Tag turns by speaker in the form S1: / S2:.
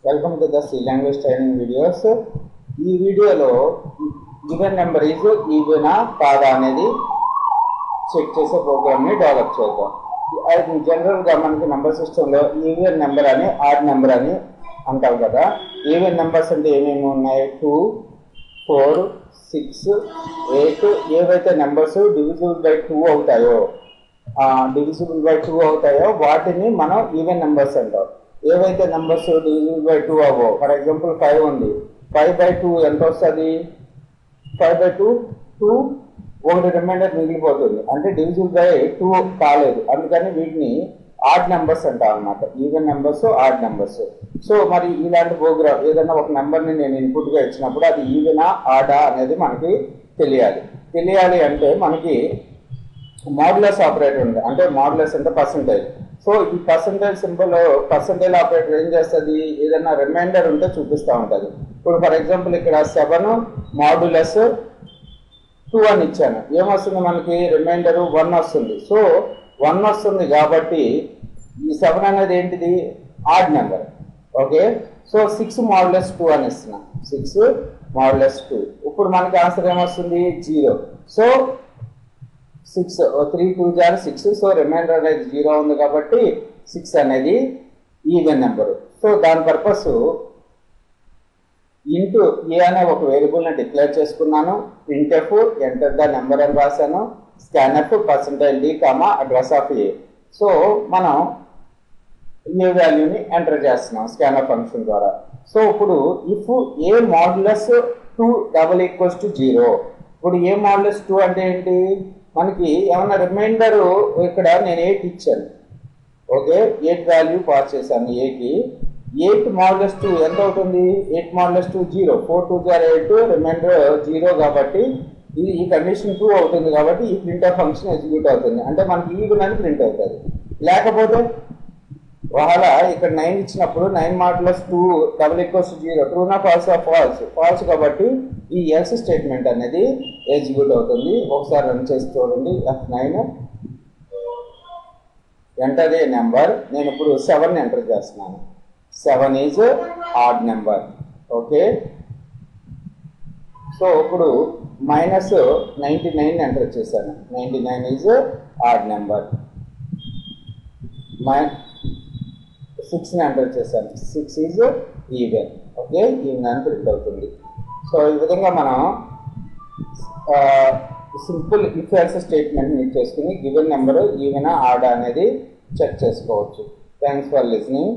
S1: Welcome to the C language training videos. ఈ వీడియోలో given number is ఈవెనా కాదా అనేది చెక్ చేసే ప్రోగ్రామ్ని డెవలప్ చేద్దాం. జనరల్గా మనకి నెంబర్ సిస్టంలో ఈవెన్ నెంబర్ అని ఆడ్ నెంబర్ అని అంటాం కదా. ఈవెన్ నెంబర్స్ అంటే ఏమేమి ఉన్నాయి? 2, 4, 6, 8 ఏవైతే నెంబర్స్ డివిజిబుల్ బై 2 అవుతాయో వాటిని మనం ఈవెన్ నెంబర్స్ అంటాం. ఏవైతే నెంబర్స్ డివిజిబుల్ బై 2 అవ్వో, ఫర్ ఎగ్జాంపుల్ 5 ఉంది, 5/2 ఎంత వస్తుంది? 5/2 2, ఒకటి రిమైండర్ మిగిలిపోతుంది, అంటే డివిజిబుల్ బై 2 కాలేదు. అందుకని వీటిని ఆడ్ నెంబర్స్ అంటాం అనమాట. Even numbers, odd numbers. So మరి ఇలాంటి ప్రోగ్రామ్ ఏదైనా ఒక నెంబర్ని నేను ఇన్పుట్గా ఇచ్చినప్పుడు అది ఈవెనా ఆడా అనేది మనకి తెలియాలి అంటే మనకి మాడ్యులస్ ఆపరేటర్ ఉంది. అంటే మాడ్యులస్ అంటే పర్సంటేజ్. సో ఈ పర్సంటేజ్ సింబల్, పర్సంటేజ్ ఆపరేటర్ ఏం చేస్తుంది? ఏదైనా రిమైండర్ ఉంటే చూపిస్తూ ఉంటుంది. ఇప్పుడు ఫర్ ఎగ్జాంపుల్ ఇక్కడ 7 మాడ్యులస్ 2 అని ఇచ్చాను. ఏమొస్తుంది మనకి? రిమైండర్ 1 వస్తుంది. సో 1 వస్తుంది కాబట్టి ఈ 7 అనేది ఏంటిది? Odd number. Okay, so 6 modulus 2 అని ఇస్తున్నా. 6 మాడ్యులస్ 2. ఇప్పుడు మనకి ఆన్సర్ ఏమొస్తుంది? 0. సో 6 3 2 6. సో రిమైండర్ అనేది 0 ఉంది కాబట్టి 6 అనేది ఈవెన్ నెంబరు. సో దాని పర్పస్ ఇంటూ ఏ అనే ఒక వేరియబుల్ని డిక్లేర్ చేసుకున్నాను. ప్రింట్ఎఫ్ ఎంటర్ ద నెంబర్ అని రాశాను. Scanf %d, address of A. So మనం ఏ వాల్యూని ఎంటర్ చేస్తున్నాం స్కాన్ఎఫ్ ఫంక్షన్ ద్వారా. సో ఇప్పుడు ఇఫ్ ఏ మాడ్యులస్ 2 = 0. ఇప్పుడు ఏ మాడ్యులస్ 2 అంటే ఏంటి? మనకి ఏమన్నా రిమైండర్ ఇక్కడ నేను 8 ఇచ్చాను. ఓకే, 8 వాల్యూ పాస్ చేశాను ఏకి. 8 మాడ్యులస్ 2 ఎంత అవుతుంది? 8 మాడ్యులస్ 2 0. 4 2 8, రిమైండర్ 0 కాబట్టి ఇది ఈ కండిషన్ 2 అవుతుంది. కాబట్టి ఈ ప్రింట్ఎఫ్ ఫంక్షన్ ఎగ్జిక్యూట్ అవుతుంది. అంటే మనకి ఈవెన్ అని ప్రింట్ అవుతుంది. లేకపోతే ఒకవేళ ఇక్కడ 9 ఇచ్చినప్పుడు 9 మాడ్యులస్ 2 = 0. ట్రూనా ఫాల్స్? ఫాల్స్ కాబట్టి ఈ ఎల్స్ స్టేట్మెంట్ అనేది ఎగ్జిక్యూట్ అవుతుంది. ఒకసారి రన్ చేసి చూడండి. F9 enter a number. నేను ఇప్పుడు 7 ఎంటర్ చేస్తున్నాను. 7 is odd number. Okay, so ఇప్పుడు -99 ఎంటర్ చేశాను. 99 ఈజ్ ఆడ్ నెంబర్. 6ని ఎంటర్ చేశాను. 6 ఈజ్ ఈవెన్. ఓకే, ఈవెన్ అని ప్రింట్ అవుతుంది. సో ఈ విధంగా మనం simple if else statement use చేసుకుని గివెన్ నెంబర్ ఈవెనా ఆడా అనేది చెక్ చేసుకోవచ్చు. Thanks for listening.